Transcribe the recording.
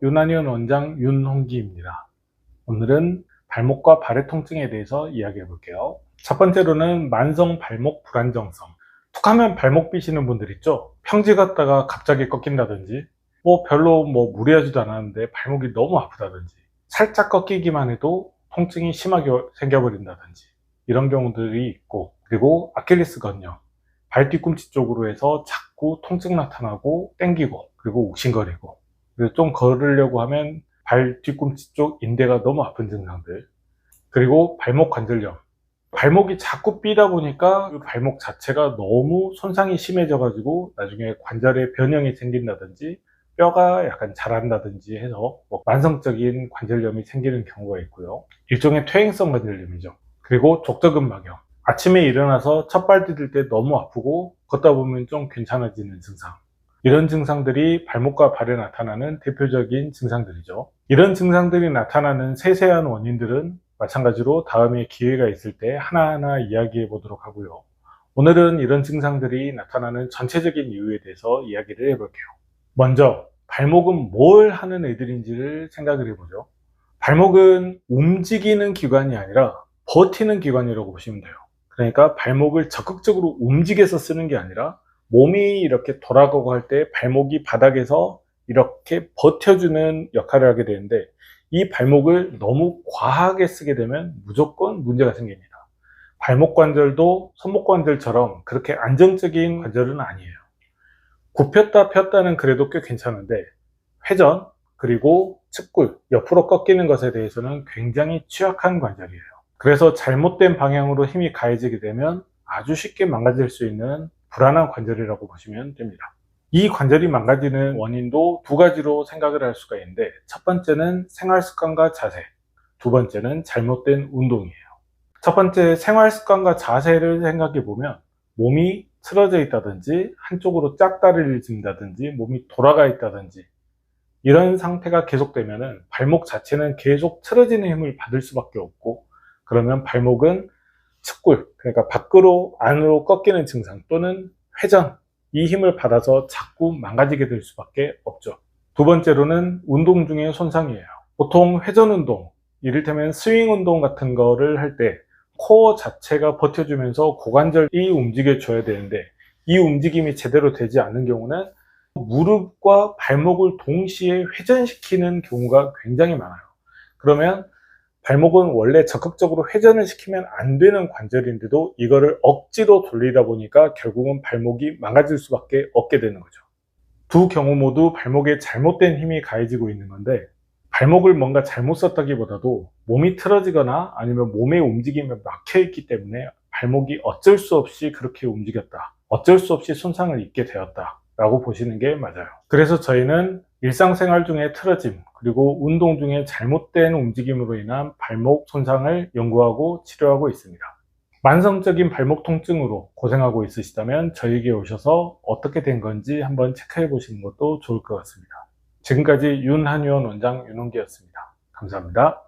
윤한현 원장 윤홍기입니다. 오늘은 발목과 발의 통증에 대해서 이야기해 볼게요. 첫 번째로는 만성 발목 불안정성. 툭 하면 발목 삐시는 분들 있죠? 평지 갔다가 갑자기 꺾인다든지, 별로 무리하지도 않았는데 발목이 너무 아프다든지, 살짝 꺾이기만 해도 통증이 심하게 생겨버린다든지, 이런 경우들이 있고, 그리고 아킬레스건요. 발 뒤꿈치 쪽으로 해서 자꾸 통증 나타나고 땡기고, 그리고 욱신거리고, 그래서 좀 걸으려고 하면 발 뒤꿈치 쪽 인대가 너무 아픈 증상들, 그리고 발목 관절염. 발목이 자꾸 삐다 보니까 그 발목 자체가 너무 손상이 심해져 가지고 나중에 관절에 변형이 생긴다든지 뼈가 약간 자란다든지 해서 만성적인 관절염이 생기는 경우가 있고요. 일종의 퇴행성 관절염이죠. 그리고 족저근막염. 아침에 일어나서 첫발 디딜 때 너무 아프고 걷다 보면 좀 괜찮아지는 증상. 이런 증상들이 발목과 발에 나타나는 대표적인 증상들이죠. 이런 증상들이 나타나는 세세한 원인들은 마찬가지로 다음에 기회가 있을 때 하나하나 이야기해 보도록 하고요. 오늘은 이런 증상들이 나타나는 전체적인 이유에 대해서 이야기를 해볼게요. 먼저 발목은 뭘 하는 애들인지를 생각을 해보죠. 발목은 움직이는 기관이 아니라 버티는 기관이라고 보시면 돼요. 그러니까 발목을 적극적으로 움직여서 쓰는 게 아니라 몸이 이렇게 돌아가고 할 때 발목이 바닥에서 이렇게 버텨주는 역할을 하게 되는데, 이 발목을 너무 과하게 쓰게 되면 무조건 문제가 생깁니다. 발목 관절도 손목 관절처럼 그렇게 안정적인 관절은 아니에요. 굽혔다 폈다는 그래도 꽤 괜찮은데, 회전 그리고 측굴, 옆으로 꺾이는 것에 대해서는 굉장히 취약한 관절이에요. 그래서 잘못된 방향으로 힘이 가해지게 되면 아주 쉽게 망가질 수 있는 불안한 관절이라고 보시면 됩니다. 이 관절이 망가지는 원인도 두 가지로 생각을 할 수가 있는데, 첫 번째는 생활 습관과 자세, 두 번째는 잘못된 운동이에요. 첫 번째 생활 습관과 자세를 생각해 보면 몸이 틀어져 있다든지 한쪽으로 짝다리를 짚는다든지 몸이 돌아가 있다든지 이런 상태가 계속되면 발목 자체는 계속 틀어지는 힘을 받을 수밖에 없고, 그러면 발목은 측굴, 그러니까 밖으로 안으로 꺾이는 증상 또는 회전, 이 힘을 받아서 자꾸 망가지게 될 수밖에 없죠. 두 번째로는 운동 중의 손상이에요. 보통 회전 운동, 이를테면 스윙 운동 같은 거를 할 때 코어 자체가 버텨주면서 고관절이 움직여줘야 되는데, 이 움직임이 제대로 되지 않는 경우는 무릎과 발목을 동시에 회전시키는 경우가 굉장히 많아요. 그러면 발목은 원래 적극적으로 회전을 시키면 안 되는 관절인데도 이거를 억지로 돌리다 보니까 결국은 발목이 망가질 수밖에 없게 되는 거죠. 두 경우 모두 발목에 잘못된 힘이 가해지고 있는 건데, 발목을 뭔가 잘못 썼다기보다도 몸이 틀어지거나 아니면 몸의 움직임에 막혀있기 때문에 발목이 어쩔 수 없이 그렇게 움직였다, 어쩔 수 없이 손상을 입게 되었다 라고 보시는 게 맞아요. 그래서 저희는 일상생활 중에 틀어짐, 그리고 운동 중에 잘못된 움직임으로 인한 발목 손상을 연구하고 치료하고 있습니다. 만성적인 발목 통증으로 고생하고 있으시다면 저에게 오셔서 어떻게 된 건지 한번 체크해 보시는 것도 좋을 것 같습니다. 지금까지 윤한현 원장 윤홍기였습니다. 감사합니다.